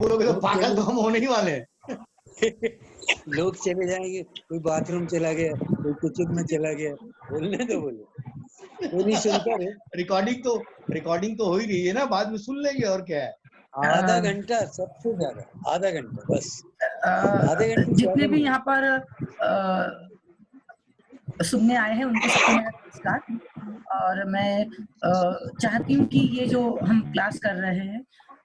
बोलोगे तो लोग पागल तो हम होने ही वाले हैं। लोग चले जाएंगे, कोई बाथरूम चला गया, कोई किचन में चला गया, बोलने तो बोले, कोई नहीं सुनता रे। रिकॉर्डिंग तो हो ही रही है ना, बाद में सुन लेंगे और क्या है। आधा घंटा सबसे ज्यादा, आधा घंटा बस। आधे घंटे जितने भी यहाँ पर सुनने आए हैं उनको सबको मेरा नमस्कार। और मैं चाहती हूँ कि ये जो हम क्लास कर रहे हैं,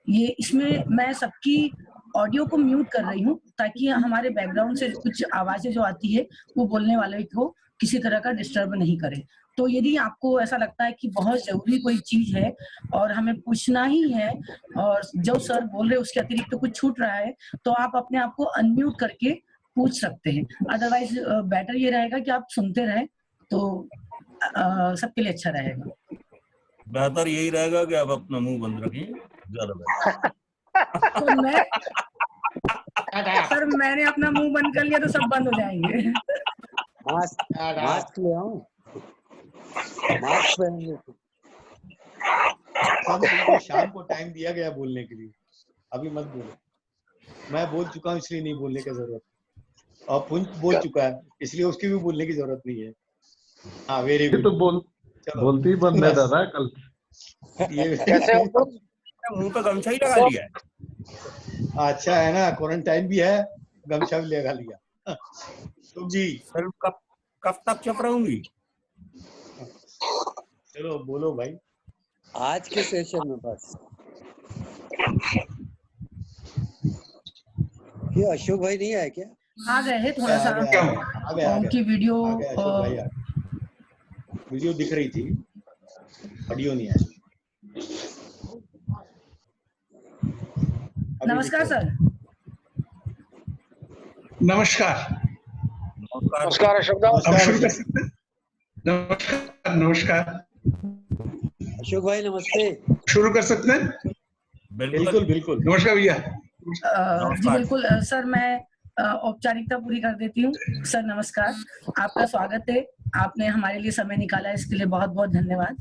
ये इसमें मैं सबकी ऑडियो को म्यूट कर रही हूँ ताकि हमारे बैकग्राउंड से कुछ आवाज़ें जो आती है वो बोलने वाले को किसी तरह का डिस्टर्ब नहीं करे। तो यदि आपको ऐसा लगता है कि बहुत ज़रूरी कोई चीज़ है और हमें पूछना ही है और जो सर बोल रहे हैं उसके अतिरिक्त तो कुछ छूट रहा है, तो आप अपने आप को अनम्यूट करके पूछ सकते हैं। अदरवाइज़ बेटर ये रहेगा कि आप सुनते रहें, तो सबके लिए अच्छा रहेगा। बेहतर यही रहेगा कि आप अपना मुंह बंद रखिए, ज्यादा बेहतर। सर मैंने अपना मुंह बंद कर लिया तो सब बंद हो जाएंगे। मास्क ले आओ, मास्क पहन लो। तुमको शाम को टाइम दिया गया बोलने के लिए, अभी मत बोलो। मैं बोल चुका हूँ इसलिए नहीं बोलने की जरूरत, और पुंज बोल चुका है इसलिए उसकी भी बोलने की जरूरत नहीं है। हाँ वेरी गुड। तो बोलती ही बंद है दादा कल। ये कैसे हो तुम? मुंह पे गमछा ही लगा लिया है। अच्छा है ना, क्वारंटाइन भी है, गमछा भी लगा लिया। तुम जी सर कब तक चुप रहूंगी? चलो बोलो भाई। आज के सेशन में बस ये अशोक भाई नहीं आया क्या? आ गए हैं थोड़ा सा, उनकी वीडियो वीडियो दिख रही थी, ऑडियो नहीं आया। नमस्कार सर। नमस्कार नमस्कार अशोक दा। नमस्कार अशोक भाई नमस्ते। शुरू कर सकते हैं? बिल्कुल बिल्कुल। नमस्कार भैया। जी बिल्कुल सर, मैं औपचारिकता पूरी कर देती हूँ। सर नमस्कार, आपका स्वागत है, आपने हमारे लिए समय निकाला, इसके लिए बहुत बहुत धन्यवाद।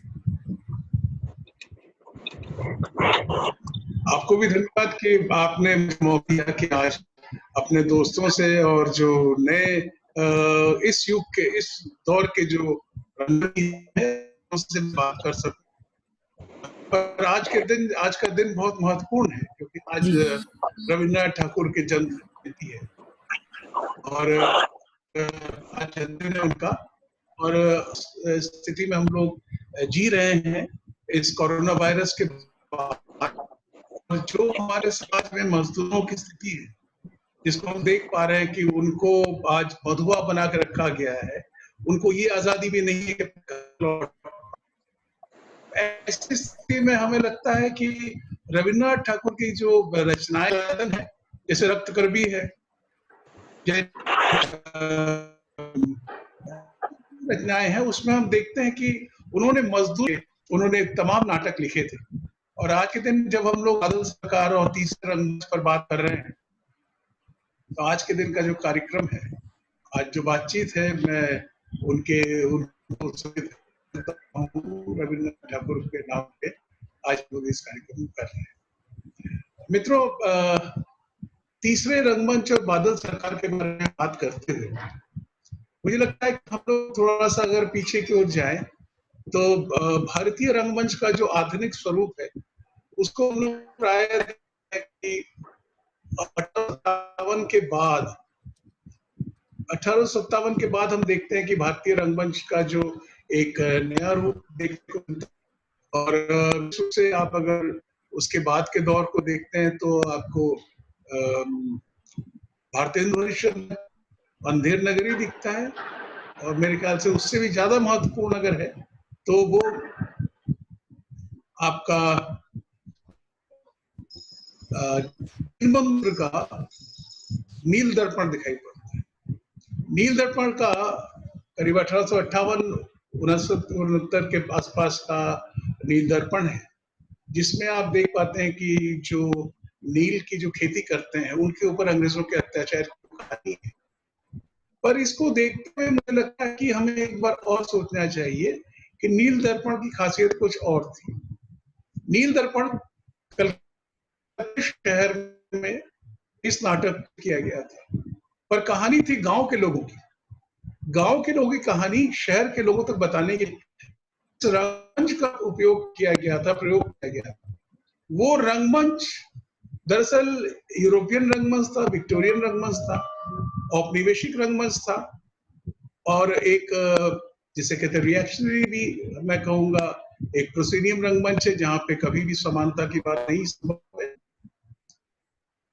आपको भी धन्यवाद कि आपने मौका दिया कि आज अपने दोस्तों से और जो नए इस युग के, इस दौर के जो है उससे बात कर सकते। पर आज का दिन बहुत महत्वपूर्ण है क्योंकि आज रविन्द्रनाथ ठाकुर के जन्म जयंती है और आज जन्मदिन है उनका। और स्थिति में हम लोग जी रहे हैं इस कोरोना वायरस के बाद, जो हमारे समाज में मजदूरों की स्थिति है जिसको हम देख पा रहे हैं कि उनको आज बंधुआ बना के रखा गया है, उनको ये आजादी भी नहीं है कि ऐसी स्थिति में हमें लगता है कि रविन्द्रनाथ ठाकुर की जो रचनाएं है, जैसे रक्तकरबी है, रचनाएं हैं, उसमें हम देखते हैं कि उन्होंने तमाम नाटक लिखे थे। और आज के दिन जब हम लोग बादल सरकार और तीसरे रंग पर बात कर रहे हैं, तो आज के दिन का जो कार्यक्रम है, आज जो बातचीत है, मैं रविन्द्रनाथ ठाकुर के नाम पे आज लोग इस कार्यक्रम कर रहे हैं। मित्रों, तीसरे रंगमंच और बादल सरकार के बारे में बात करते हुए मुझे लगता है कि हम लोग थोड़ा सा अगर पीछे की ओर जाएं तो भारतीय रंगमंच का जो आधुनिक स्वरूप है उसको हम लोग प्राय 1857 के बाद हम देखते हैं कि भारतीय रंगमंच का जो एक नया रूप देखने को मिलता है। और से आप अगर उसके बाद के दौर को देखते हैं तो आपको भारतेंदु अंधेर नगरी दिखता है, और मेरे ख्याल से उससे भी ज्यादा महत्वपूर्ण अगर है तो वो आपका का नील दर्पण दिखाई पड़ता है। नील दर्पण का करीब 1858-69 के आसपास का नील दर्पण है, जिसमें आप देख पाते हैं कि जो नील की जो खेती करते हैं उनके ऊपर अंग्रेजों के अत्याचार की कहानी है। पर इसको देखते हुए मुझे लगता है कि हमें एक बार और सोचना चाहिए कि नील दर्पण की खासियत कुछ और थी। नील दर्पण कलकत्ता शहर में इस नाटक किया गया था, पर कहानी थी गांव के लोगों की। गांव के लोगों की कहानी शहर के लोगों तक बताने के लिए रंगमंच का उपयोग किया गया था, प्रयोग किया गया था। वो रंगमंच दरअसल यूरोपियन रंगमंच था, विक्टोरियन रंगमंच था, औपनिवेशिक रंगमंच था, और एक जिसे कहते हैं रिएक्शनरी भी मैं कहूंगा, एक प्रोसीनियम रंगमंच है जहां पे कभी भी समानता की बात नहीं संभव है।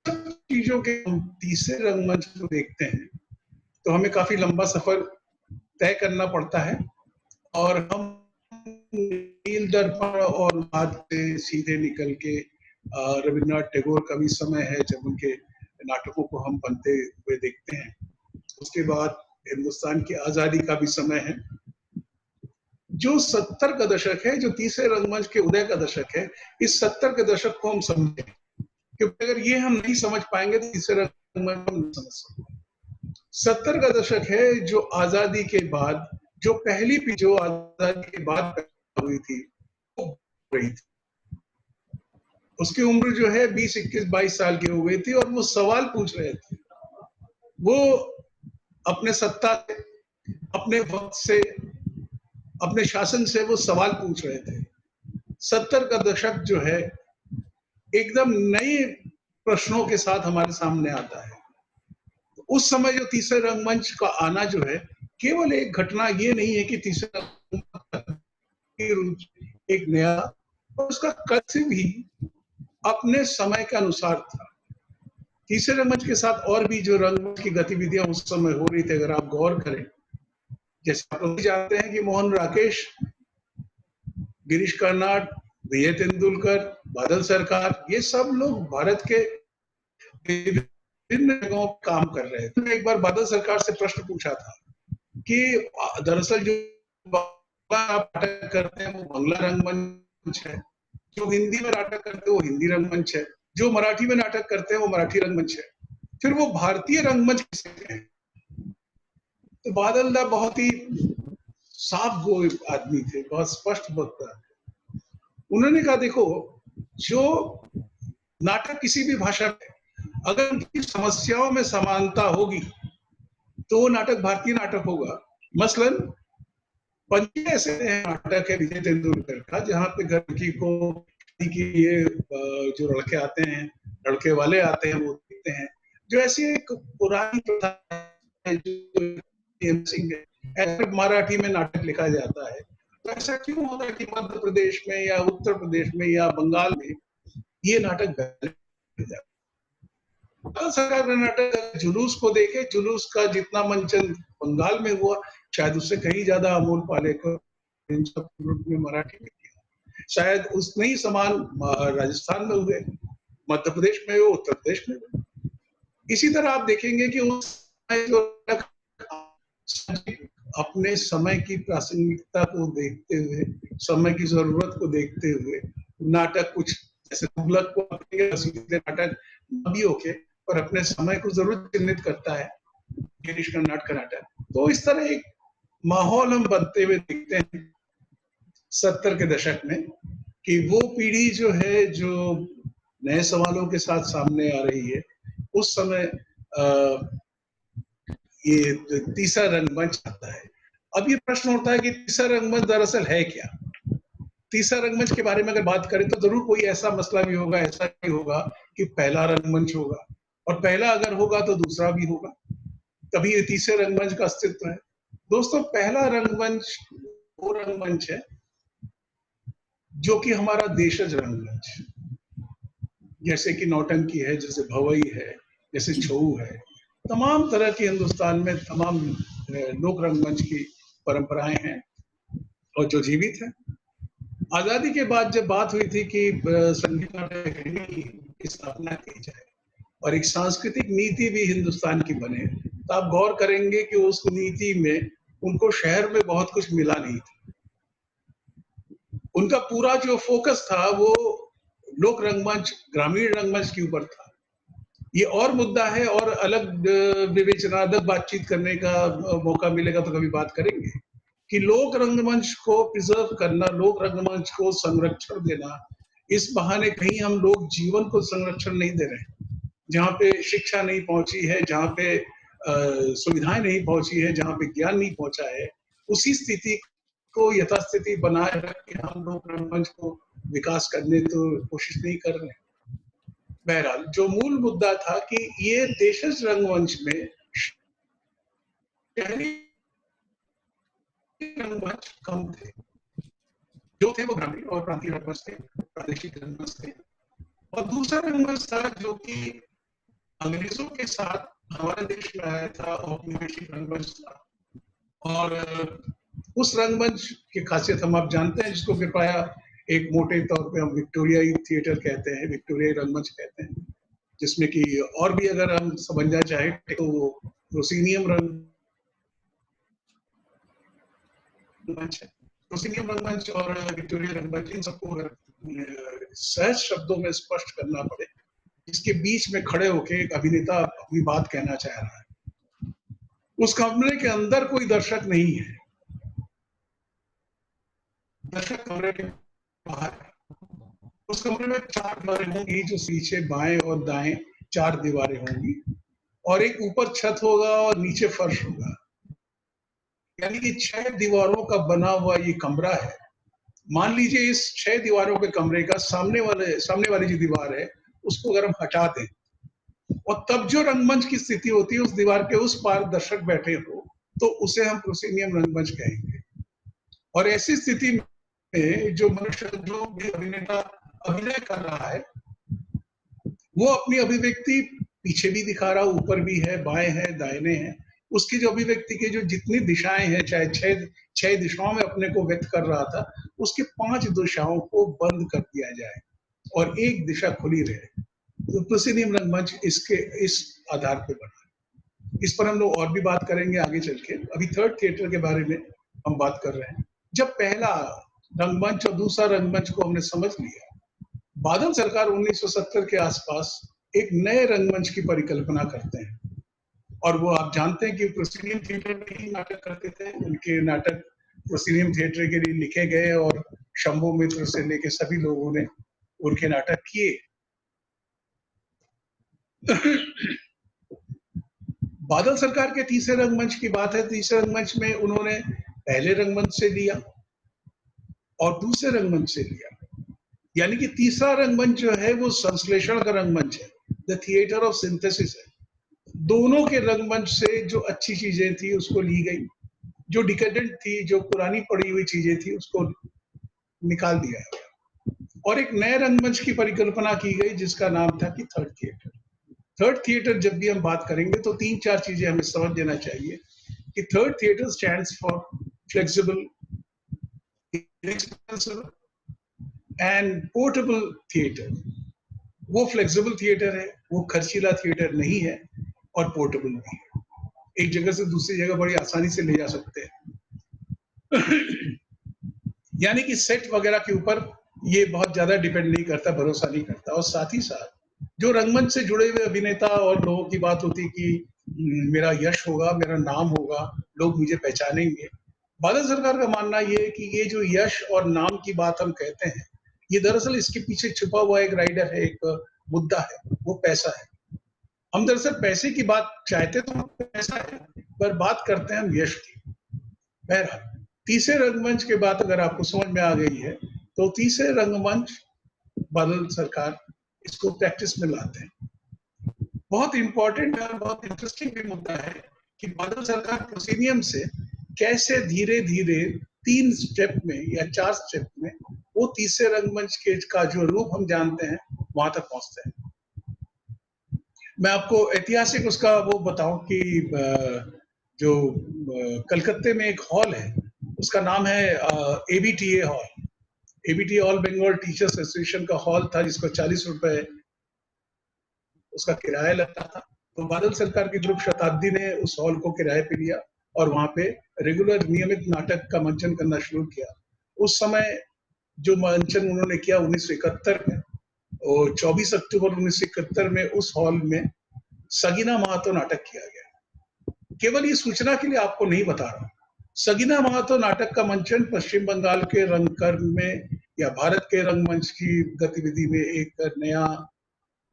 चीजों के हम तीसरे रंगमंच को देखते हैं तो हमें काफी लंबा सफर तय करना पड़ता है, और हम नील दर्पण और बात से सीधे निकल के रविन्द्रनाथ टैगोर का भी समय है जब उनके नाटकों को हम बनते हुए देखते हैं। उसके बाद हिंदुस्तान की आजादी का भी समय है। जो 70 का दशक है, जो तीसरे रंगमंच के उदय का दशक है, इस 70 के दशक को हम समझें, क्योंकि अगर ये हम नहीं समझ पाएंगे तो तीसरे रंगमंच हम नहीं समझ सकते। 70 का दशक है जो आजादी के बाद, जो पहली पीढ़ी जो आजादी के बाद पैदा हुई थी, वो रही थी। उसकी उम्र जो है 20, 21, 22 साल की हो गई थी, और वो सवाल पूछ रहे थे। वो अपने सत्ता से, अपने वक्त से, अपने शासन से वो सवाल पूछ रहे थे। 70 का दशक जो है एकदम नए प्रश्नों के साथ हमारे सामने आता है। उस समय जो तीसरे रंगमंच का आना जो है, केवल एक घटना ये नहीं है कि तीसरा एक नया, और उसका कथ्य भी अपने समय के अनुसार था। तीसरे रंगमंच के साथ और भी जो रंगमंच की गतिविधियां उस समय हो रही थी, अगर आप गौर करें, जैसे आप लोग जानते हैं कि मोहन राकेश, गिरीश कर्नाड, विजय तेंदुलकर, बादल सरकार, ये सब लोग भारत के विभिन्न जगहों पर काम कर रहे थे। एक बार बादल सरकार से प्रश्न पूछा था कि दरअसल जो नाटक करते हैं वो बांग्ला रंगमंच है, जो हिंदी में नाटक करते हैं वो हिंदी रंगमंच है, जो मराठी में नाटक करते हैं वो मराठी रंगमंच है, फिर वो भारतीय रंगमंच किसे हैं? तो बादल दा बहुत ही साफ गो आदमी थे, बहुत स्पष्ट वक्ता। उन्होंने कहा देखो, जो नाटक किसी भी भाषा में अगर उनकी समस्याओं में समानता होगी तो वो नाटक भारतीय नाटक होगा। मसलन पंजे ऐसे नाटक है विजय तेंदुलकर का, जहाँ पे घर की को की ये जो लड़के आते हैं, लड़के वाले आते हैं, वो देखते हैं। जो ऐसी एक पुरानी प्रथा है जो मराठी में नाटक लिखा जाता है, तो ऐसा क्यों होता है कि मध्य प्रदेश में या उत्तर प्रदेश में या बंगाल में ये नाटक सरकार ने नाटक जुलूस को देखे, जुलूस का जितना मंचन बंगाल में हुआ शायद उससे कहीं ज्यादा अमोल पालेकर में मराठी में किया, शायद उसने ही समान राजस्थान में हुए, मध्य प्रदेश में हुए, उत्तर प्रदेश में हुए। इसी तरह आप देखेंगे कि उस अपने समय की प्रासंगिकता को देखते हुए, समय की जरूरत को देखते हुए नाटक कुछ जैसे तुगलक को नाटक भी होके पर अपने समय को जरूर चिन्हित करता है, गिरीश कर्नाड का नाटक। तो इस तरह एक माहौल हम बनते हुए देखते हैं 70 के दशक में, कि वो पीढ़ी जो है जो नए सवालों के साथ सामने आ रही है, उस समय ये तीसरा रंगमंच आता है। अब ये प्रश्न उठता है कि तीसरा रंगमंच दरअसल है क्या? तीसरा रंगमंच के बारे में अगर बात करें तो जरूर कोई ऐसा मसला भी होगा, ऐसा नहीं होगा कि पहला रंगमंच होगा, और पहला अगर होगा तो दूसरा भी होगा, तभी ये तीसरे रंगमंच का अस्तित्व है। दोस्तों, पहला रंगमंच वो रंगमंच है जो कि हमारा देशज रंगमंच, जैसे कि नौटंकी है, जैसे भवई है, जैसे छऊ है, तमाम तरह की हिंदुस्तान में तमाम लोक रंगमंच की परंपराएं हैं और जो जीवित है। आजादी के बाद जब बात हुई थी कि संगीत नाटक अकेडमी की स्थापना की जाए और एक सांस्कृतिक नीति भी हिंदुस्तान की बने, तो आप गौर करेंगे कि उस नीति में उनको शहर में बहुत कुछ मिला नहीं था। उनका पूरा जो फोकस था वो लोक रंगमंच, ग्रामीण रंगमंच के ऊपर था। ये और मुद्दा है, और अलग विवेचनात्मक बातचीत करने का मौका मिलेगा तो कभी बात करेंगे कि लोक रंगमंच को प्रिजर्व करना, लोक रंगमंच को संरक्षण देना, इस बहाने कहीं हम लोग जीवन को संरक्षण नहीं दे रहे हैं, जहाँ पे शिक्षा नहीं पहुंची है, जहाँ पे सुविधाएं नहीं पहुंची है, जहाँ पे ज्ञान नहीं पहुंचा है, उसी स्थिति को यथास्थिति बनाए रख के हम लोग रंगमंच को विकास करने तो कोशिश नहीं कर रहे। बहरहाल जो मूल मुद्दा था कि ये देशज रंगमंच में शहरी रंगमंच कम थे, जो थे वो ग्रामीण और प्रांतीय रंगमंच थे, प्रादेशिक रंगमंच थे। और दूसरा रंगमंच था जो कि अंग्रेजों के साथ हमारे देश में आया था, औपनिवेशिक रंगमंच था। और उस रंगमंच की खासियत हम आप जानते हैं, जिसको कृपया एक मोटे तौर पे हम विक्टोरियाई थिएटर कहते हैं, विक्टोरियाई रंगमंच कहते हैं, जिसमें कि और भी अगर हम समझना चाहें तो प्रोसीनियम रंगमंच है। प्रोसीनियम रंगमंच और विक्टोरिया रंगमंच, इन सबको अगर सहज शब्दों में स्पष्ट करना पड़े, इसके बीच में खड़े होके एक अभिनेता अपनी बात कहना चाह रहा है। उस कमरे के अंदर कोई दर्शक नहीं है, दर्शक कमरे के बाहर है। उस कमरे में 4 दीवारें होंगी, जो पीछे बाएं और दाएं 4 दीवारें होंगी, और एक ऊपर छत होगा और नीचे फर्श होगा। यानी कि 6 दीवारों का बना हुआ ये कमरा है। मान लीजिए इस 6 दीवारों के कमरे का सामने वाली जो दीवार है उसको अगर हम हटा दें, और तब जो रंगमंच की स्थिति होती है, उस दीवार के उस पार दर्शक बैठे हो, तो उसे हम प्रोसीनियम रंगमंच कहेंगे। और ऐसी स्थिति में जो मनुष्य, जो भी अभिनेता अभिनय कर रहा है, वो अपनी अभिव्यक्ति पीछे भी दिखा रहा, ऊपर भी है, बाएं है, दाहिने हैं। उसकी जो अभिव्यक्ति के जो जितनी दिशाएं हैं, चाहे 6 दिशाओं में अपने को व्यक्त कर रहा था, उसकी 5 दिशाओं को बंद कर दिया जाए और एक दिशा खुली रहे। तो प्रोसीनियम रंगमंच इस आधार पर बना। इस पर हम लोग और भी बात करेंगे आगे चल के। अभी थर्ड थिएटर के बारे में हम बात कर रहे हैं। जब पहला रंगमंच और दूसरा रंगमंच को हमने समझ लिया, बादल सरकार 1970 के आसपास एक नए रंगमंच की परिकल्पना करते हैं। और वो आप जानते हैं कि प्रोसीनियम थिएटर में ही नाटक करते थे। उनके नाटक प्रोसीनियम थिएटर के लिए लिखे गए और शंभू मित्र से लेके सभी लोगों ने उनके नाटक किए। बादल सरकार के तीसरे रंगमंच की बात है। तीसरे रंगमंच में उन्होंने पहले रंगमंच से लिया और दूसरे रंगमंच से लिया, यानी कि तीसरा रंगमंच जो है वो संश्लेषण का रंगमंच है, द थिएटर ऑफ सिंथेसिस है। दोनों के रंगमंच से जो अच्छी चीजें थी उसको ली गई, जो डिकेडेंट थी, जो पुरानी पड़ी हुई चीजें थी, उसको निकाल दिया गया और एक नए रंगमंच की परिकल्पना की गई, जिसका नाम था कि थर्ड थिएटर। थर्ड थिएटर जब भी हम बात करेंगे तो 3-4 चीजें हमें समझ लेना चाहिए कि third theatre stands for flexible, inexpensive and portable theatre. वो फ्लेक्सिबल थिएटर है, वो खर्चीला थिएटर नहीं है और पोर्टेबल नहीं है। एक जगह से दूसरी जगह बड़ी आसानी से ले जा सकते हैं। यानी कि सेट वगैरह के ऊपर ये बहुत ज्यादा डिपेंड नहीं करता, भरोसा नहीं करता। और साथ ही साथ जो रंगमंच से जुड़े हुए अभिनेता और लोगों की बात होती कि मेरा यश होगा, मेरा नाम होगा, लोग मुझे पहचानेंगे। बादल सरकार का मानना ये है कि ये जो यश और नाम की बात हम कहते हैं, ये दरअसल इसके पीछे छुपा हुआ एक राइडर है, एक मुद्दा है, वो पैसा है। हम दरअसल पैसे की बात चाहते तो पैसा है, पर बात करते हैं हम यश की। बहरहाल तीसरे रंगमंच के बाद अगर आपको समझ में आ गई है, तो तीसरे रंगमंच बादल सरकार इसको प्रैक्टिस में लाते हैं। बहुत इंपॉर्टेंट और बहुत इंटरेस्टिंग भी मुद्दा है कि बादल सरकार प्रोसीनियम से कैसे धीरे धीरे 3 स्टेप में या 4 स्टेप में वो तीसरे रंगमंच के का जो रूप हम जानते हैं वहां तक पहुंचते हैं। मैं आपको ऐतिहासिक उसका वो बताऊं कि जो कलकत्ते में एक हॉल है, उसका नाम है ABTA hall. ABTA all Bengal teachers association का हॉल था, जिसको 40 रुपए उसका किराया लगता था। तो बादल सरकार की ग्रुप शताब्दी ने उस हॉल को किराए पे लिया और वहां पे रेगुलर नियमित नाटक का मंचन करना शुरू किया। उस समय जो मंचन उन्होंने किया 1971 में, और 24 अक्टूबर 1971 में उस हॉल में सगीना महातो नाटक किया गया। केवल ये सूचना के लिए आपको नहीं बता रहा, सगीना महातो नाटक का मंचन पश्चिम बंगाल के रंगकर्म में या भारत के रंगमंच की गतिविधि में एक नया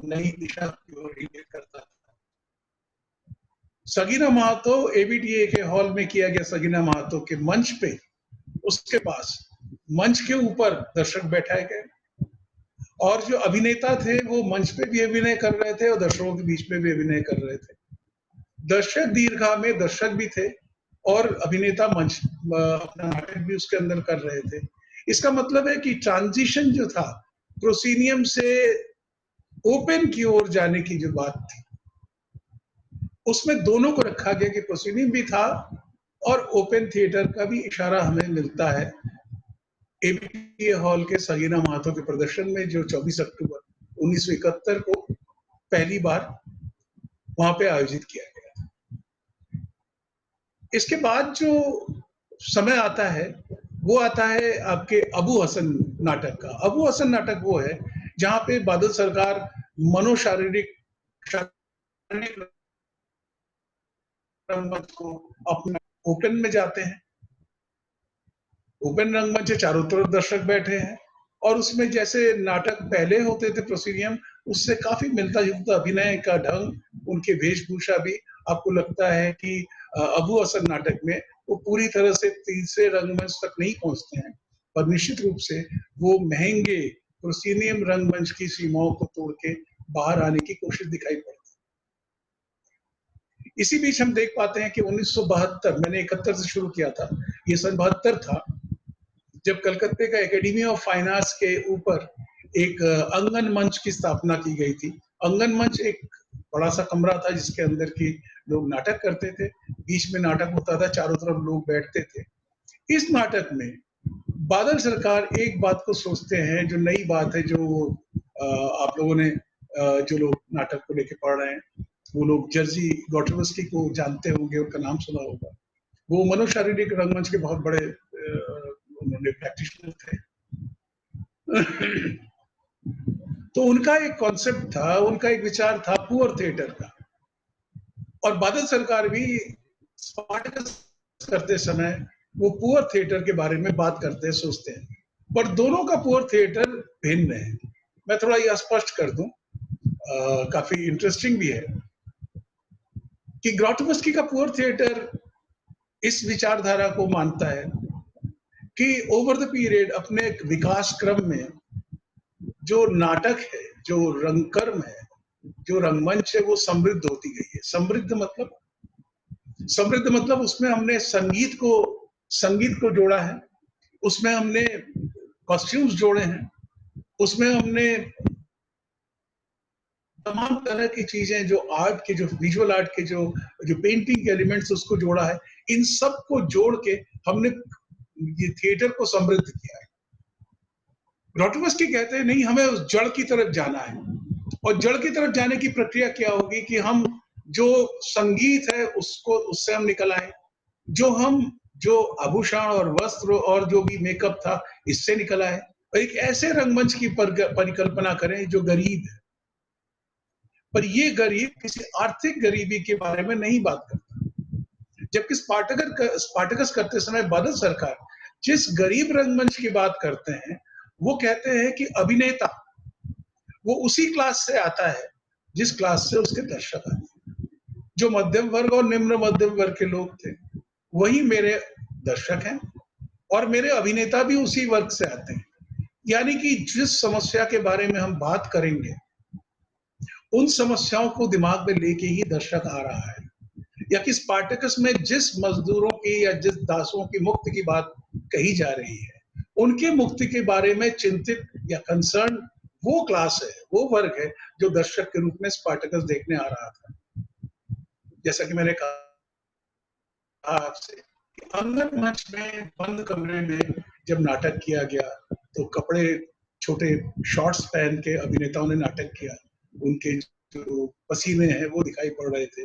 नई दिशा की ओर इंगित करता था। सगीना महातो एबीटीए के हॉल में किया गया सगीना महातो के मंच पे, उसके पास मंच के ऊपर दर्शक बैठाए गए और जो अभिनेता थे वो मंच पे भी अभिनय कर रहे थे और दर्शकों के बीच में भी अभिनय कर रहे थे। दर्शक दीर्घा में दर्शक भी थे और अभिनेता मंच अपना नाटक भी उसके अंदर कर रहे थे। इसका मतलब है कि ट्रांजिशन जो था प्रोसीनियम से ओपन की ओर जाने की जो बात थी, उसमें दोनों को रखा गया कि प्रोसीनियम भी था और ओपन थिएटर का भी इशारा हमें मिलता है एबीटीए हॉल के सगीना महातो के प्रदर्शन में, जो 24 अक्टूबर 1971 को पहली बार वहां पे आयोजित किया गया। इसके बाद जो समय आता है वो आता है आपके अबू हसन नाटक का। अबू हसन नाटक वो है जहां पे बादल सरकार मनोशारीरिक रंगमंच को अपना ओपन में जाते हैं। ओपन रंगमंच से चारों तरफ दर्शक बैठे हैं और उसमें जैसे नाटक पहले होते थे प्रोसीनियम, उससे काफी मिलता जुलता अभिनय का ढंग, उनके वेशभूषा भी आपको लगता है कि अबू हसन नाटक में वो पूरी तरह से तीसरे रंगमंच तक नहीं पहुंचते हैं, पर निश्चित रूप से वो महंगे प्रोसीनियम रंगमंच की सीमाओं को तोड़ के बाहर आने की कोशिश दिखाई पड़ती। इसी बीच हम देख पाते हैं कि 1972, मैंने 71 से शुरू किया था, ये सन 72 था जब कलकत्ते का एकेडमी ऑफ फाइन आर्ट्स के ऊपर एक अंगन मंच की स्थापना की गई थी। अंगन मंच एक बड़ा सा कमरा था जिसके अंदर की लोग नाटक करते थे, बीच में नाटक होता था, चारों तरफ लोग बैठते थे। इस नाटक में बादल सरकार एक बात को सोचते हैं, जो नई बात है, जो आप लोगों ने जो लोग नाटक को लेके पढ़ रहे हैं वो लोग जर्जी गॉटरवस्की को जानते होंगे, उनका नाम सुना होगा। वो मनोशारीरिक रंगमंच के बहुत बड़े उन्होंने प्रैक्टिशनर थे। तो उनका एक कॉन्सेप्ट था, उनका एक विचार था पुअर थिएटर का, और बादल सरकार भी स्पार्टकस करते समय वो पुअर थिएटर के बारे में बात करते हैं, सोचते हैं, पर दोनों का पुअर थिएटर भिन्न है। मैं थोड़ा यह स्पष्ट कर दूं, काफी इंटरेस्टिंग भी है कि ग्रॉटवस्की का पुअर थिएटर इस विचारधारा को मानता है कि ओवर द पीरियड अपने विकास क्रम में जो नाटक है, जो रंगकर्म है, जो रंगमंच है, वो समृद्ध होती गई है। समृद्ध मतलब उसमें हमने संगीत को जोड़ा है, उसमें हमने कॉस्ट्यूम्स जोड़े हैं, उसमें हमने तमाम तरह की चीजें, जो आर्ट के, जो विजुअल आर्ट के जो पेंटिंग के एलिमेंट्स, उसको जोड़ा है। इन सब को जोड़ के हमने ये थिएटर को समृद्ध किया है। ग्रॉटवस्की कहते हैं नहीं, हमें उस जड़ की तरफ जाना है, और जड़ की तरफ जाने की प्रक्रिया क्या होगी कि हम जो संगीत है उसको, उससे हम निकल आए, जो आभूषण और वस्त्र और जो भी मेकअप था इससे निकल आए, और एक ऐसे रंगमंच की परिकल्पना करें जो गरीब है, पर ये गरीब किसी आर्थिक गरीबी के बारे में नहीं बात करता। जबकि स्पार्टकस करते समय बादल सरकार जिस गरीब रंगमंच की बात करते हैं, वो कहते हैं कि अभिनेता वो उसी क्लास से आता है जिस क्लास से उसके दर्शक आते हैं। जो मध्यम वर्ग और निम्न मध्यम वर्ग के लोग थे वही मेरे दर्शक हैं, और मेरे अभिनेता भी उसी वर्ग से आते हैं। यानी कि जिस समस्या के बारे में हम बात करेंगे उन समस्याओं को दिमाग में लेके ही दर्शक आ रहा है, या कि स्पार्टकस में जिस मजदूरों की या जिस दासों की मुक्ति की बात कही जा रही है, उनके मुक्ति के बारे में चिंतित या कंसर्न वो क्लास है, वो वर्ग है जो दर्शक के रूप में स्पार्टकस देखने आ रहा था। जैसा कि मैंने कहा आपसे, अंगन मंच में बंद कमरे में जब नाटक किया गया तो कपड़े छोटे शॉर्ट्स पहन के अभिनेताओं ने नाटक किया, उनके जो पसीने हैं वो दिखाई पड़ रहे थे,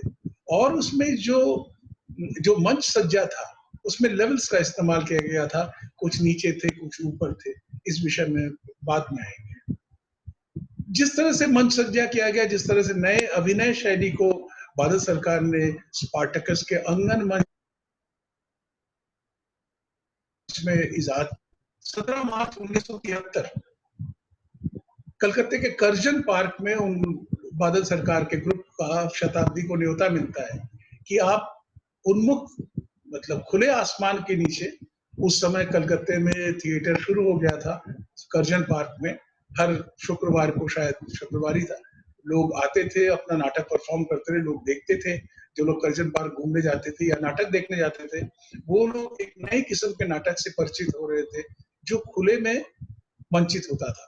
और उसमें जो मंच सज्जा था उसमें लेवल्स का इस्तेमाल किया गया था, कुछ नीचे थे कुछ ऊपर थे, इस विषय में बाद में आएंगे। जिस तरह से मंच सज्जा किया गया, जिस तरह से नए अभिनय शैली को बादल सरकार ने स्पार्टकस के अंगन मंच में इजाद, 17 मार्च 1973 कलकत्ते के कर्जन पार्क में उन बादल सरकार के ग्रुप का शताब्दी को न्योता मिलता है कि आप उन्मुक्त मतलब खुले आसमान के नीचे, उस समय कलकत्ते में थिएटर शुरू हो गया था कर्जन पार्क में, हर शुक्रवार को, शायद शुक्रवार ही था, लोग आते थे, अपना नाटक परफॉर्म करते थे, लोग देखते थे। जो लोग कर्जन पार्क घूमने जाते थे या नाटक देखने जाते थे, वो लोग एक नए किस्म के नाटक से परिचित हो रहे थे जो खुले में मंचित होता था।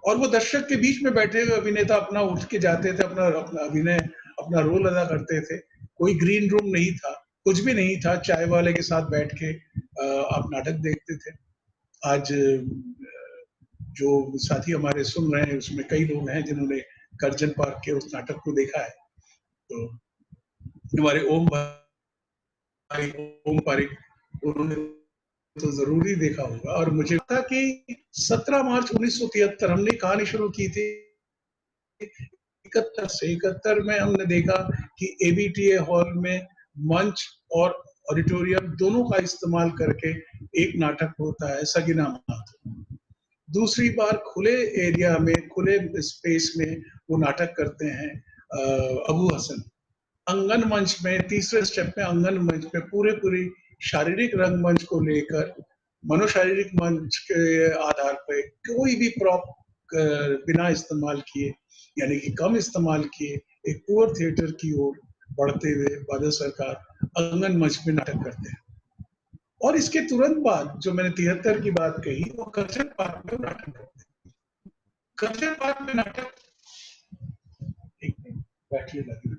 और वो दर्शक के बीच में बैठे हुए अभिनेता अपना उठ के जाते थे, अपना अपना अभिनय, अपना रोल अदा करते थे। कोई ग्रीन रूम नहीं था, कुछ भी नहीं था, चाय वाले के साथ बैठ के आप नाटक देखते थे। आज जो साथी हमारे सुन रहे हैं उसमें कई लोग हैं जिन्होंने कर्जन पार्क के उस नाटक को देखा है। तो हमारे ओम भाई, ओम पारिक, उन्होंने तो जरूरी देखा होगा। और मुझे था कि 17 मार्च 1973 हमने कहानी शुरू की थी, 71 में हमने देखा कि एबीटीए हॉल में मंच और ऑडिटोरियम दोनों का इस्तेमाल करके एक नाटक होता है, सगीना मात। दूसरी बार खुले एरिया में, खुले स्पेस में वो नाटक करते हैं अबू हसन। अंगन मंच में, तीसरे स्टेप में अंगन मंच में पूरी शारीरिक रंगमंच को लेकर, मनोशारीरिक मंच के आधार पर कोई भी प्रॉप बिना इस्तेमाल किए, यानी कि कम इस्तेमाल किए, एक पुअर थिएटर की ओर बढ़ते हुए बादल सरकार अंगन मंच में नाटक करते हैं। और इसके तुरंत बाद जो मैंने 73 की बात कही, वो कर्जन पार्क में नाटक करते हैं। कर्जन पार्क में नाटक, एक मिनट बैठिए, लगे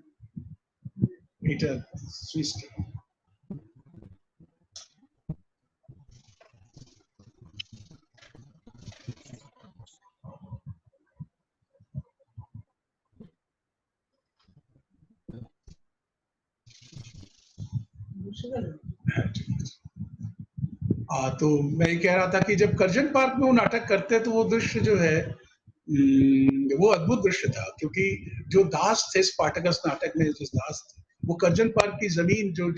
मीटर स्विच के तो मैं कह रहा था कि जब कर्जन पार्क में वो नाटक करते तो वो दृश्य जो है वो अद्भुत दृश्य था, क्योंकि जो दास थे स्पार्टकस नाटक में, जो दास थे, वो कर्जन पार्क की जमीन जो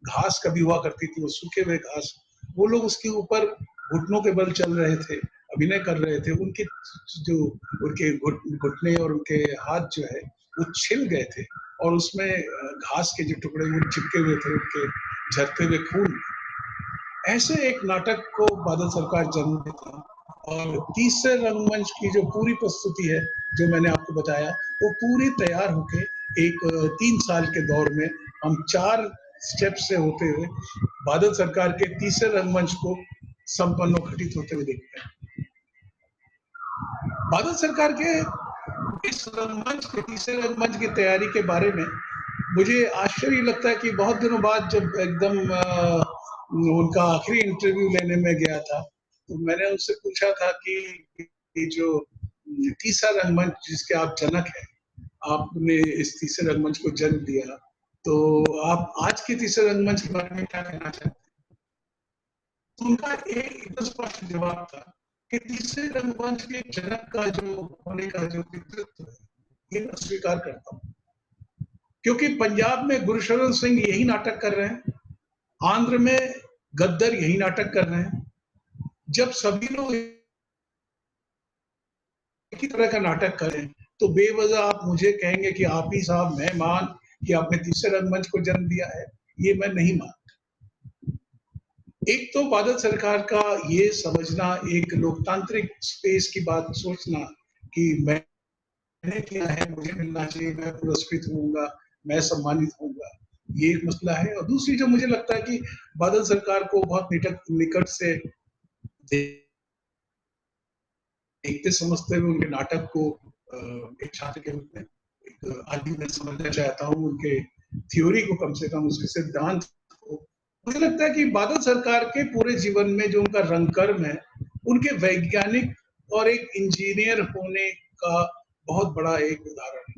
घास कभी हुआ करती थी, वो सूखे हुए घास, वो लोग उसके ऊपर घुटनों के बल चल रहे थे, अभिनय कर रहे थे। उनके घुटने और उनके हाथ जो है वो छिल गए थे और उसमें घास के जो टुकड़े वो चिपके हुए थे, उनके झरते हुए खून। ऐसे एक नाटक को बादल सरकार जन्म देता। और तीसरे रंगमंच की जो पूरी प्रस्तुति है, जो मैंने आपको बताया, वो पूरी तैयार होके एक 3 साल के दौर में हम 4 स्टेप से होते हुए बादल सरकार के तीसरे रंगमंच को संपन्न घटित होते हुए देखते हैं। बादल सरकार के इस रंगमंच के तीसरे रंगमंच की तैयारी के बारे में मुझे आश्चर्य लगता है कि बहुत दिनों बाद जब एकदम उनका आखिरी इंटरव्यू लेने में गया था, तो मैंने उनसे पूछा था कि जो तीसरा रंगमंच जिसके आप जनक हैं, आपने इस तीसरे रंगमंच को जन्म दिया, तो आप आज के तीसरे रंगमंच के बारे में क्या कहना चाहते हैं? तो उनका एक स्पष्ट जवाब था कि तीसरे रंगमंच के जनक का जो होने का जो व्यक्तित्व है, ये मैं स्वीकार करता हूँ, क्योंकि पंजाब में गुरशरण सिंह यही नाटक कर रहे हैं, आंध्र में गद्दर यही नाटक कर रहे हैं। जब सभी लोग एक ही तरह का नाटक करें तो बेवजह आप मुझे कहेंगे कि आप ही साहब मेहमान कि आपने तीसरे रंगमंच को जन्म दिया है, ये मैं नहीं मानता। एक तो बादल सरकार का ये समझना, एक लोकतांत्रिक स्पेस की बात सोचना कि मैंने किया है, मुझे मिलना चाहिए, मैं पुरस्कृत होऊंगा, मैं सम्मानित होऊंगा, ये एक मसला है। और दूसरी जो मुझे लगता है कि बादल सरकार को बहुत निकट से देखते समझते हुए उनके नाटक को एक छात्र के रूप में, एक आदमी में समझना चाहता हूँ, उनके थ्योरी को, कम से कम उसके सिद्धांत को। मुझे लगता है कि बादल सरकार के पूरे जीवन में जो उनका रंगकर्म है, उनके वैज्ञानिक और एक इंजीनियर होने का बहुत बड़ा एक उदाहरण है।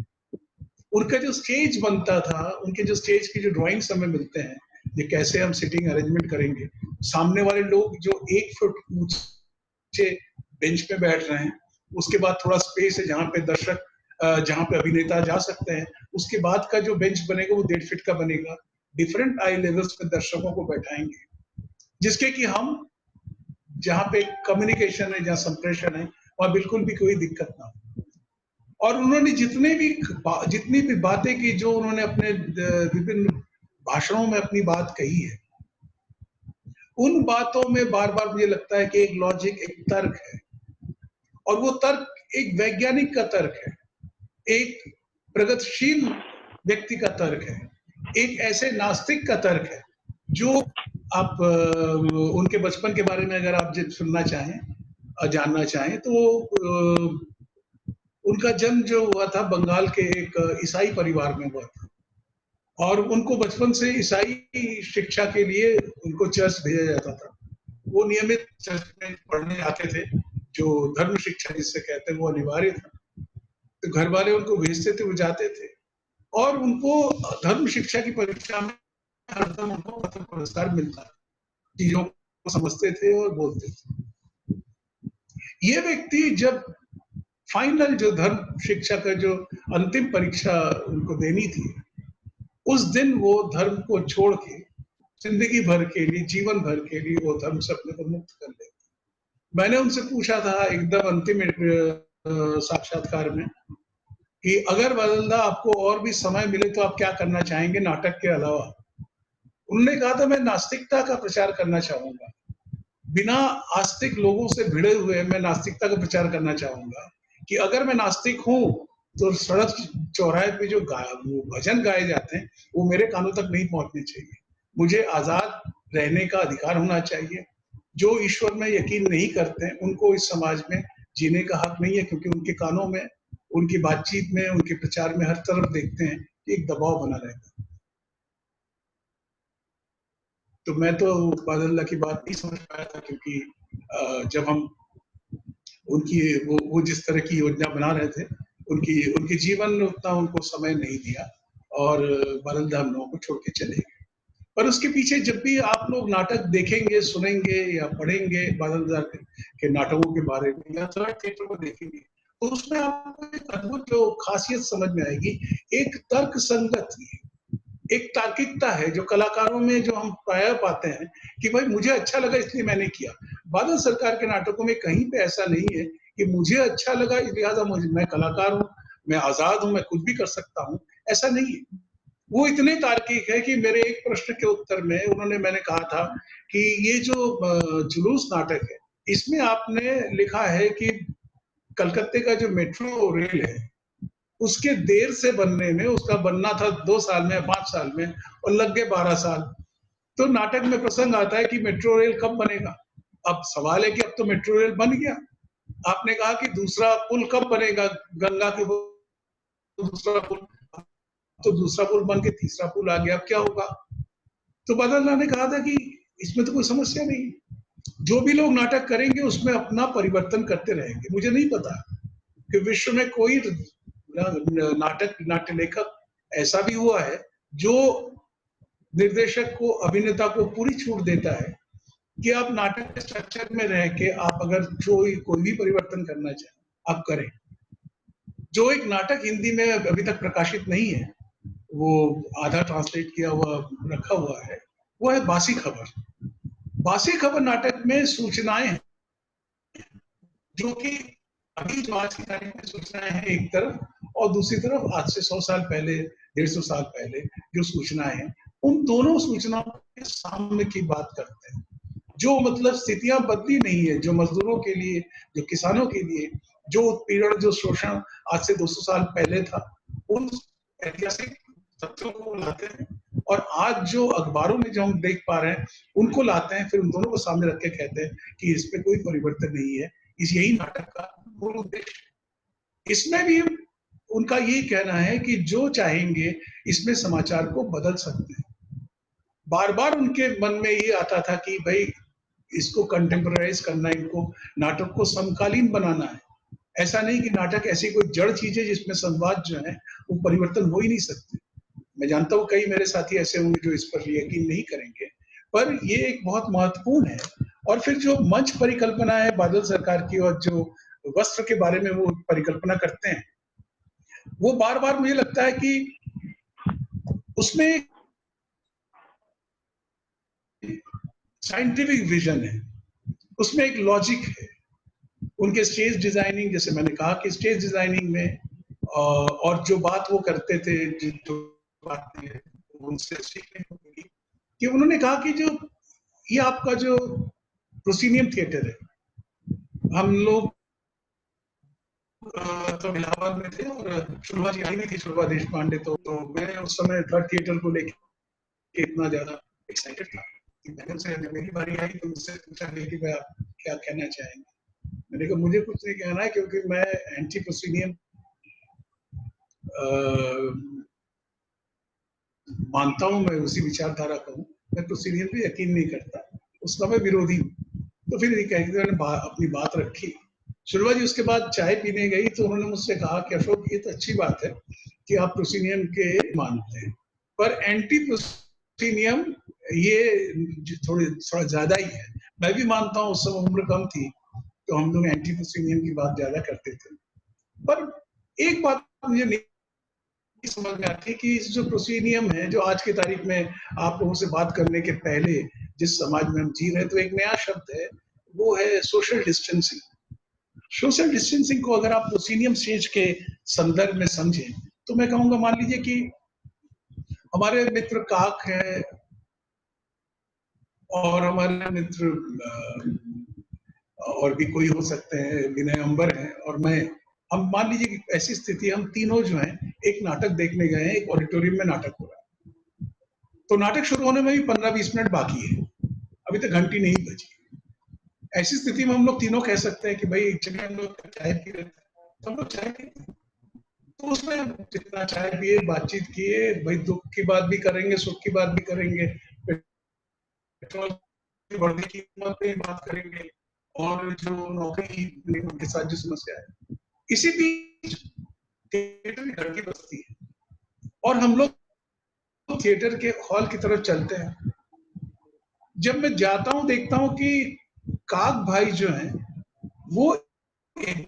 उनका जो स्टेज बनता था, उनके जो स्टेज की जो ड्राइंग्स हमें मिलते हैं, ये कैसे हम सिटिंग अरेंजमेंट करेंगे, सामने वाले लोग जो 1 फुट ऊंचे बेंच पे बैठ रहे हैं, उसके बाद थोड़ा स्पेस है जहाँ पे दर्शक, जहाँ पे अभिनेता जा सकते हैं, उसके बाद का जो बेंच बनेगा वो 1.5 फीट का बनेगा। डिफरेंट आई लेवल्स पे दर्शकों को बैठाएंगे, जिसके कि हम जहाँ पे कम्युनिकेशन है, जहाँ संप्रेषण है, वहां बिल्कुल भी कोई दिक्कत ना हो। और उन्होंने जितनी भी बातें की, जो उन्होंने अपने विभिन्न भाषणों में अपनी बात कही है, उन बातों में बार बार मुझे लगता है कि एक लॉजिक, एक तर्क है, और वो तर्क एक वैज्ञानिक का तर्क है, एक प्रगतिशील व्यक्ति का तर्क है, एक ऐसे नास्तिक का तर्क है जो आप उनके बचपन के बारे में अगर आप सुनना चाहें, जानना चाहें, तो उनका जन्म जो हुआ था बंगाल के एक ईसाई परिवार में हुआ था, और उनको बचपन से ईसाई शिक्षा के लिए उनको चर्च भेजा जाता था। वो नियमित चर्च में पढ़ने आते थे, जो धर्म शिक्षा जिससे कहते हैं वो अनिवार्य था। तो घर वाले उनको भेजते थे, वो जाते थे, और उनको धर्म शिक्षा की परीक्षा में हरदम उनको प्रथम पुरस्कार मिलता, चीजों को समझते थे और बोलते थे। ये व्यक्ति जब फाइनल जो धर्म शिक्षा का जो अंतिम परीक्षा उनको देनी थी, उस दिन वो धर्म को छोड़ के जिंदगी भर के लिए, जीवन भर के लिए वो धर्म से अपने को मुक्त कर लेते। मैंने उनसे पूछा था एकदम अंतिम साक्षात्कार में कि अगर बदलदा आपको और भी समय मिले तो आप क्या करना चाहेंगे नाटक के अलावा? उन्होंने कहा था मैं नास्तिकता का प्रचार करना चाहूंगा, बिना आस्तिक लोगों से भिड़े हुए मैं नास्तिकता का प्रचार करना चाहूंगा कि अगर मैं नास्तिक हूं तो सड़क चौराहे पे जो वो भजन गाए जाते हैं वो मेरे कानों तक नहीं पहुंचने चाहिए। मुझे आजाद रहने का अधिकार होना चाहिए। जो ईश्वर में यकीन नहीं करते हैं उनको इस समाज में जीने का हक नहीं है, क्योंकि उनके कानों में, उनकी बातचीत में, उनके प्रचार में हर तरफ देखते हैं कि एक दबाव बना रहता है। तो मैं तो बादल की बात नहीं समझ पाया था, क्योंकि जब हम उनकी वो जिस तरह की योजना बना रहे थे, उनके जीवन में उतना उनको समय नहीं दिया, और बादल हम लोगों को छोड़ के चले गए। पर उसके पीछे जब भी आप लोग नाटक देखेंगे, सुनेंगे या पढ़ेंगे बादल के नाटकों के बारे में, या थर्ड थिएटर को देखेंगे, तो उसमें आपको एक अद्भुत जो खासियत समझ में आएगी, एक तर्क संगत, एक तार्किकता है जो कलाकारों में जो हम प्रायः पाते हैं कि भाई मुझे अच्छा लगा इसलिए मैंने किया। बादल सरकार के नाटकों में कहीं पे ऐसा नहीं है कि मुझे अच्छा लगा लिहाजा मैं कलाकार हूँ, मैं आजाद हूँ, मैं कुछ भी कर सकता हूँ, ऐसा नहीं है। वो इतने तार्किक है कि मेरे एक प्रश्न के उत्तर में मैंने कहा था कि ये जो जुलूस नाटक है, इसमें आपने लिखा है कि कलकत्ते का जो मेट्रो रेल है उसके देर से बनने में, उसका बनना था 2 साल में, 5 साल में, और लग गए 12 साल। तो नाटक में प्रसंग आता है कि मेट्रो रेल कब बनेगा। अब सवाल है कि अब तो मेट्रो रेल बन गया, आपने कहा कि दूसरा पुल कब बनेगा, गंगा के दूसरा पुल, तो दूसरा पुल बन के तीसरा पुल आ गया, अब क्या होगा? तो बादल ने कहा था कि इसमें तो कोई समस्या नहीं, जो भी लोग नाटक करेंगे उसमें अपना परिवर्तन करते रहेंगे। मुझे नहीं पता कि विश्व में कोई नाट्य लेखक ऐसा भी हुआ है जो निर्देशक को, अभिनेता को पूरी छूट देता है कि आप नाटक के स्ट्रक्चर में रह के आप अगर कोई भी परिवर्तन करना चाहें आप करें। जो एक नाटक हिंदी में अभी तक प्रकाशित नहीं है, वो आधा ट्रांसलेट किया हुआ रखा हुआ है, वो है बासी खबर। बासी खबर नाटक में सूचनाएं हैं, जो कि अभी जो आज की तारीख में सूचनाएं हैं एक तरफ, और दूसरी तरफ आज से 100 साल पहले, 150 साल पहले जो सूचनाएं हैं, उन दोनों सूचनाओं के सामने की बात करते हैं। जो मतलब स्थितियां बदली नहीं है, जो मजदूरों के लिए, जो किसानों के लिए, जो उत्पीड़न, जो शोषण आज से 200 साल पहले था, उन ऐतिहासिक तथ्यों को लाते हैं, और आज जो अखबारों में जो हम देख पा रहे हैं उनको लाते हैं, फिर उन दोनों को सामने रख के कहते हैं कि इस पे कोई परिवर्तन नहीं है। यही नाटक का मूल उद्देश्य। इसमें भी उनका यही कहना है कि जो चाहेंगे इसमें समाचार को बदल सकते हैं। बार बार उनके मन में ये आता था कि भाई इसको कंटेम्परराइज करना, इनको नाटक को समकालीन बनाना है। ऐसा नहीं कि नाटक ऐसी कोई जड़ चीज है जिसमें संवाद जो है वो परिवर्तन हो ही नहीं सकते। मैं जानता हूँ कई मेरे साथी ऐसे होंगे जो इस पर यकीन नहीं करेंगे, पर ये एक बहुत महत्वपूर्ण है। और फिर जो मंच परिकल्पना है बादल सरकार की, और जो वस्त्र के बारे में वो परिकल्पना करते हैं, वो बार बार मुझे लगता है कि उसमें साइंटिफिक विजन है, उसमें एक लॉजिक है, उनके स्टेज डिजाइनिंग, जैसे मैंने कहा कि स्टेज डिजाइनिंग में और जो बात वो करते थे, जो बातें उनसे सीखने को मिली, कि उन्होंने कहा कि जो ये आपका जो प्रोसीनियम थिएटर है, हम लोग तो इलाहाबाद में थे और शुरुआत आई नहीं थी, शुरुआत देश पांडे, तो मैं उस समय थर्ड थिएटर को लेकर इतना ज्यादा एक्साइटेड था कि मैंने उनसे, जब मेरी बारी आई तो मुझसे पूछा कि भाई आप क्या कहना चाहेंगे। मैंने कहा मुझे कुछ नहीं कहना है, क्योंकि मैं एंटी प्रोसीनियम मानता हूँ, मैं उसी विचारधारा का हूँ, मैं प्रोसीनियम पे यकीन नहीं करता, उसका मैं विरोधी हूँ। तो फिर मैंने अपनी बात रखी। शुरुआत जी उसके बाद चाय पीने गई तो उन्होंने मुझसे कहा कि अशोक, ये तो अच्छी बात है कि आप प्रोसीनियम के मानते हैं, पर एंटी प्रोसीनियम ये थोड़ा ज्यादा ही है। मैं भी मानता हूँ, उस समय उम्र कम थी तो हम लोग एंटी प्रोसीनियम की बात ज्यादा करते थे, पर एक बात मुझे नहीं समझ में आती कि इस जो प्रोसीनियम है, जो आज की तारीख में आप लोगों से बात करने के पहले जिस समाज में हम जी रहे हैं, तो एक नया शब्द है, वो है सोशल डिस्टेंसिंग। सोशल डिस्टेंसिंग को अगर आप प्रोसीनियम स्टेज के संदर्भ में समझें तो मैं कहूंगा, मान लीजिए कि हमारे मित्र काक है और हमारे मित्र और भी कोई हो सकते हैं, विनय अंबर है और मैं, हम मान लीजिए कि ऐसी स्थिति, हम तीनों जो हैं एक नाटक देखने गए हैं, एक ऑडिटोरियम में नाटक हो रहा है, तो नाटक शुरू होने में भी 15-20 मिनट बाकी है, अभी तक घंटी नहीं बजी। ऐसी स्थिति में हम लोग तीनों कह सकते हैं कि भाई चलिए हम लोग चाय पी रहे थे, तो हम लोग चाय पीते, तो उसमें जितना चाय पिए, बातचीत किए, भाई दुख की बात भी करेंगे, सुख की बात भी करेंगे, पेट्रोल बढ़ने की पे बात करेंगे, और जो नौकरी उनके साथ जो समस्या है, इसी बीच थिएटर की घंटी बजती है और हम लोग थिएटर के हॉल की तरफ चलते हैं। जब मैं जाता हूं देखता हूं कि काक भाई जो हैं वो एक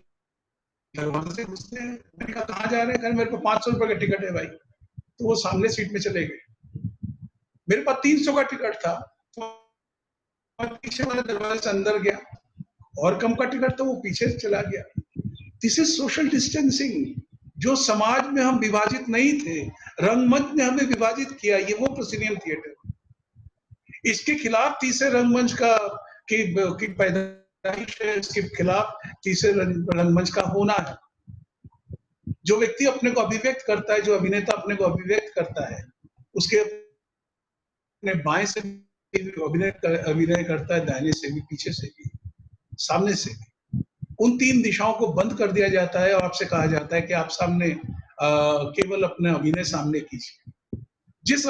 दरवाजे से घुसते हैं। मैंने कहा कहाँ जा रहे हैं? मेरे पास 500 रुपए का टिकट है भाई। तो वो सामने सीट में चले गए। मेरे पास 300 का टिकट था, तो पीछे वाले दरवाजे से अंदर गया, और कम का टिकट तो वो पीछे से चला गया। This is social distancing. जो समाज में हम विभाजित नहीं थे, रंगमंच ने हमें विभाजित किया, ये वो प्रोसीनियम थिएटर। इसके खिलाफ तीसरे रंगमंच का की पैदाइश है, इसके खिलाफ तीसरे रंगमंच का होना है। जो व्यक्ति अपने को अभिव्यक्त करता है, जो अभिनेता अपने को अभिव्यक्त करता है, उसके अपने बाएं से अभिनय करता है, दाहिने से भी, पीछे से भी, सामने से भी। उन 3 दिशाओं को बंद कर दिया जाता है और आपसे कहा जाता है कि आप सामने केवल अपने अभिनय सामने कीजिए। जिस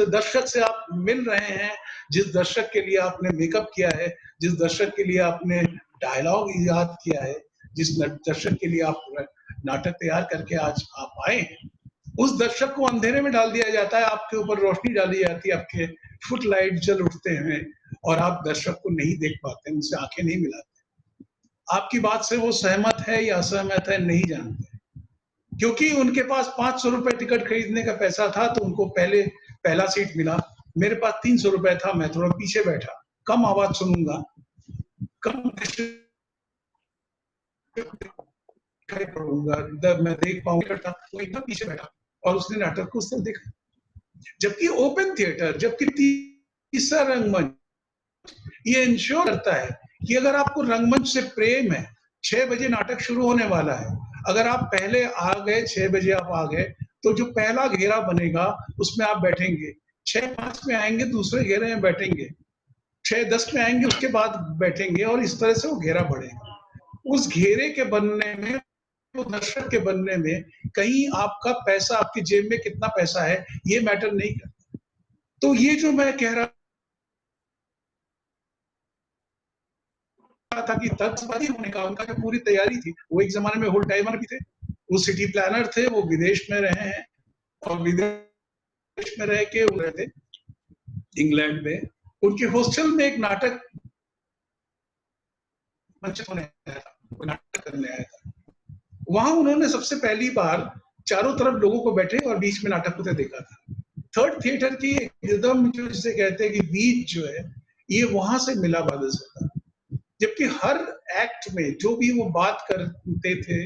दर्शक से आप मिल रहे हैं, जिस दर्शक के लिए आपने मेकअप किया है, जिस दर्शक के लिए आपने डायलॉग याद किया है, जिस दर्शक के लिए आप नाटक तैयार करके आज आप आए, उस दर्शक को अंधेरे में डाल दिया जाता है, आपके ऊपर रोशनी डाली जाती है, आपके फुटलाइट जल उठते हैं और आप दर्शक को नहीं देख पाते, उनसे आंखें नहीं मिलाते। आपकी बात से वो सहमत है या असहमत है नहीं जानते, क्योंकि उनके पास 500 रुपए टिकट खरीदने का पैसा था तो उनको पहला सीट मिला। मेरे पास 300 रुपए था, मैं थोड़ा पीछे बैठा, कम आवाज सुनूंगा, कम पढ़ूंगा, मैं देख पाऊंगा, वो एकदम पीछे बैठा और उसने नाटक को उस तरह देखा। जबकि ओपन थिएटर, जबकि तीसरा रंगमंच ये इंश्योर करता है कि अगर आपको रंगमंच से प्रेम है, 6 बजे नाटक शुरू होने वाला है, अगर आप पहले आ गए, 6 बजे आप आ गए, तो जो पहला घेरा बनेगा उसमें आप बैठेंगे, 6:05 में आएंगे दूसरे घेरे में बैठेंगे, 6:10 में आएंगे उसके बाद बैठेंगे, और इस तरह से वो घेरा बढ़ेगा। उस घेरे के बनने में, वो दर्शक के बनने में कहीं आपका पैसा, आपकी जेब में कितना पैसा है ये मैटर नहीं करता। तो ये जो मैं कह रहा था कि तत्सवादी होने का उनका जो पूरी तैयारी थी, वो एक जमाने में होल टाइमर भी थे, वो सिटी प्लानर थे, वो विदेश में रहे हैं और विदेश में रह के वो रहे थे इंग्लैंड में। उनके हॉस्टल में एक नाटक होने आया था, नाटक करने आया था। वहां उन्होंने सबसे पहली बार चारों तरफ लोगों को बैठे और बीच में नाटक होते देखा था। थर्ड थिएटर की रिदम जो जिसे कहते हैं कि बीट जो है, ये वहां से मिला बादल से था। जबकि हर एक्ट में जो भी वो बात करते थे,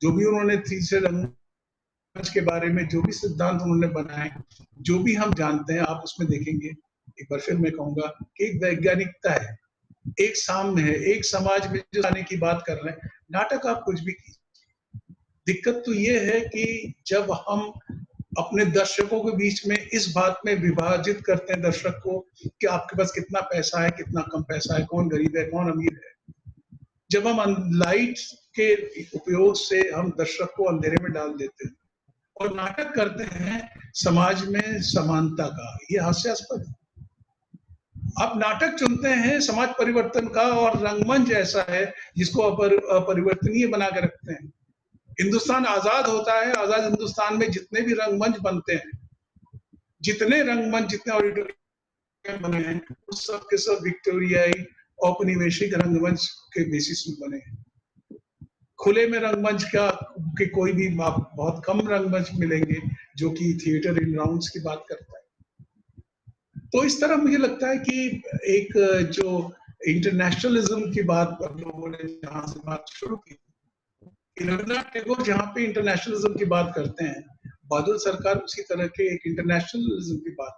जो भी उन्होंने तीसरे रंगमंच के बारे में जो भी सिद्धांत उन्होंने बनाए, जो भी हम जानते हैं, आप उसमें देखेंगे, एक बार फिर मैं कहूंगा कि एक वैज्ञानिकता है, एक साम्य है, एक समाज में जो आने की बात कर रहे हैं। नाटक आप कुछ भी कीजिए, दिक्कत तो ये है कि जब हम अपने दर्शकों के बीच में इस बात में विभाजित करते हैं दर्शक को कि आपके पास कितना पैसा है, कितना कम पैसा है, कौन गरीब है, कौन अमीर है, जब हम लाइट के उपयोग से हम दर्शक को अंधेरे में डाल देते हैं और नाटक करते हैं समाज में समानता का, ये हास्यास्पद है। आप नाटक चुनते हैं समाज परिवर्तन का और रंगमंच ऐसा है जिसको अपरिवर्तनीय बना के रखते हैं। हिंदुस्तान आजाद होता है, आजाद हिंदुस्तान में जितने भी रंगमंच बनते हैं, जितने रंगमंच, जितने ऑडिटोरियम बने हैं, उस सब के सब विक्टोरियाई औपनिवेशिक रंगमंच के बेसिस में बने हैं। खुले में रंगमंच का कि कोई भी आप बहुत कम रंगमंच मिलेंगे जो कि थिएटर इन राउंड्स की बात करता है। तो इस तरह मुझे लगता है कि एक जो इंटरनेशनलिज्म की बात लोगों ने जहां से बात शुरू की, रविन्द्रनाथ टैगोर जहाँ पे इंटरनेशनलिज्म की बात करते हैं, बहादुर सरकार उसी तरह के एक इंटरनेशनलिज्म की बात